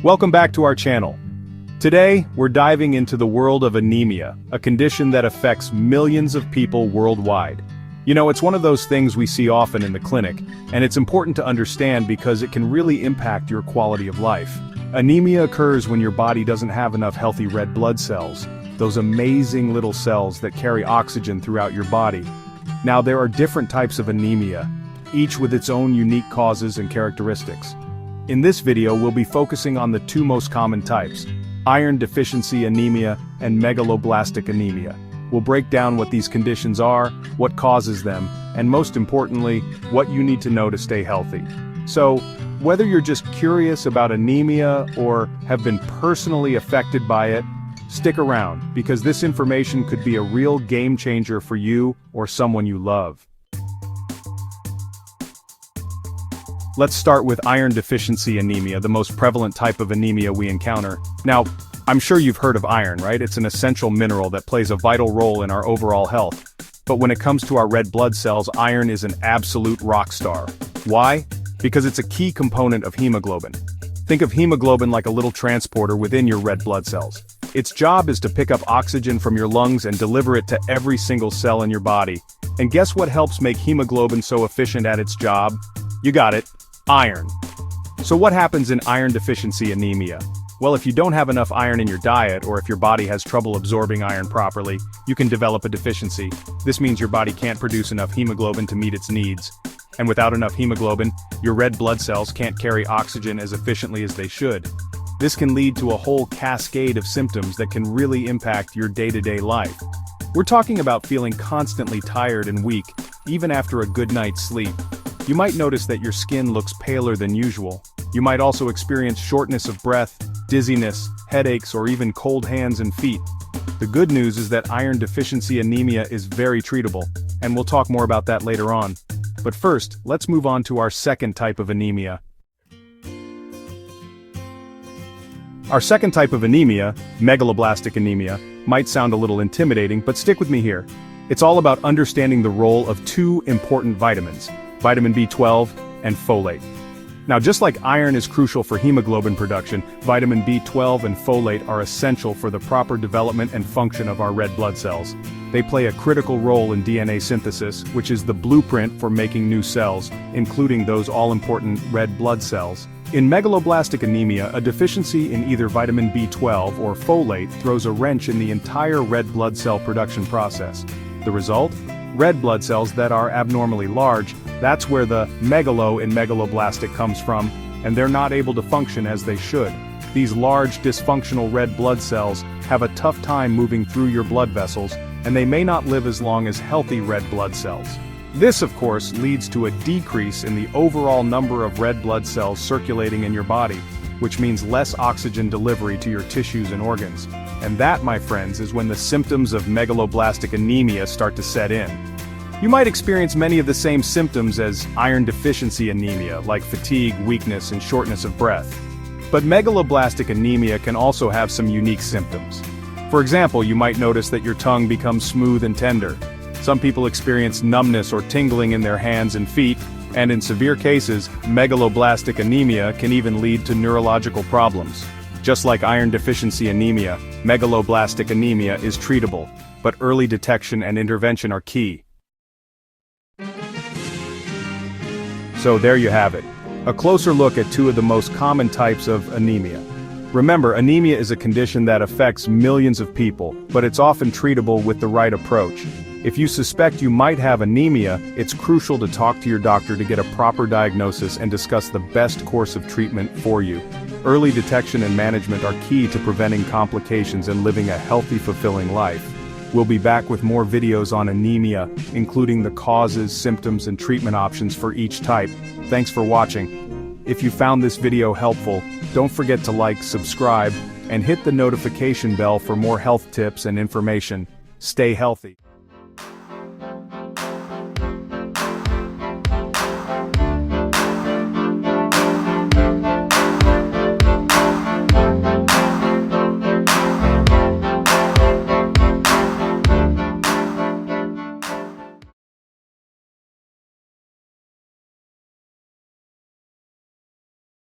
Welcome back to our channel. Today, we're diving into the world of anemia, a condition that affects millions of people worldwide. You know, it's one of those things we see often in the clinic, and it's important to understand because it can really impact your quality of life. Anemia occurs when your body doesn't have enough healthy red blood cells, those amazing little cells that carry oxygen throughout your body. Now, there are different types of anemia, each with its own unique causes and characteristics. In this video, we'll be focusing on the two most common types, iron deficiency anemia and megaloblastic anemia. We'll break down what these conditions are, what causes them, and most importantly, what you need to know to stay healthy. So, whether you're just curious about anemia or have been personally affected by it, stick around, because this information could be a real game changer for you or someone you love. Let's start with iron deficiency anemia, the most prevalent type of anemia we encounter. Now, I'm sure you've heard of iron, right? It's an essential mineral that plays a vital role in our overall health. But when it comes to our red blood cells, iron is an absolute rock star. Why? Because it's a key component of hemoglobin. Think of hemoglobin like a little transporter within your red blood cells. Its job is to pick up oxygen from your lungs and deliver it to every single cell in your body. And guess what helps make hemoglobin so efficient at its job? You got it. Iron. So what happens in iron deficiency anemia? Well, if you don't have enough iron in your diet, or if your body has trouble absorbing iron properly, you can develop a deficiency. This means your body can't produce enough hemoglobin to meet its needs. And without enough hemoglobin, your red blood cells can't carry oxygen as efficiently as they should. This can lead to a whole cascade of symptoms that can really impact your day-to-day life. We're talking about feeling constantly tired and weak, even after a good night's sleep. You might notice that your skin looks paler than usual. You might also experience shortness of breath, dizziness, headaches, or even cold hands and feet. The good news is that iron deficiency anemia is very treatable, and we'll talk more about that later on. But first, let's move on to our second type of anemia. Our second type of anemia, megaloblastic anemia, might sound a little intimidating, but stick with me here. It's all about understanding the role of two important vitamins, vitamin B12 and folate. Now, just like iron is crucial for hemoglobin production, vitamin B12 and folate are essential for the proper development and function of our red blood cells. They play a critical role in DNA synthesis, which is the blueprint for making new cells, including those all-important red blood cells. In megaloblastic anemia, a deficiency in either vitamin B12 or folate throws a wrench in the entire red blood cell production process. The result? Red blood cells that are abnormally large. That's where the megalo in megaloblastic comes from, and they're not able to function as they should. These large, dysfunctional red blood cells have a tough time moving through your blood vessels, and they may not live as long as healthy red blood cells. This, of course, leads to a decrease in the overall number of red blood cells circulating in your body, which means less oxygen delivery to your tissues and organs. And that, my friends, is when the symptoms of megaloblastic anemia start to set in. You might experience many of the same symptoms as iron deficiency anemia, like fatigue, weakness, and shortness of breath. But megaloblastic anemia can also have some unique symptoms. For example, you might notice that your tongue becomes smooth and tender. Some people experience numbness or tingling in their hands and feet, and in severe cases, megaloblastic anemia can even lead to neurological problems. Just like iron deficiency anemia, megaloblastic anemia is treatable, but early detection and intervention are key. So there you have it. A closer look at two of the most common types of anemia. Remember, anemia is a condition that affects millions of people, but it's often treatable with the right approach. If you suspect you might have anemia, it's crucial to talk to your doctor to get a proper diagnosis and discuss the best course of treatment for you. Early detection and management are key to preventing complications and living a healthy, fulfilling life. We'll be back with more videos on anemia, including the causes, symptoms, and treatment options for each type. Thanks for watching. If you found this video helpful, don't forget to like, subscribe, and hit the notification bell for more health tips and information. Stay healthy.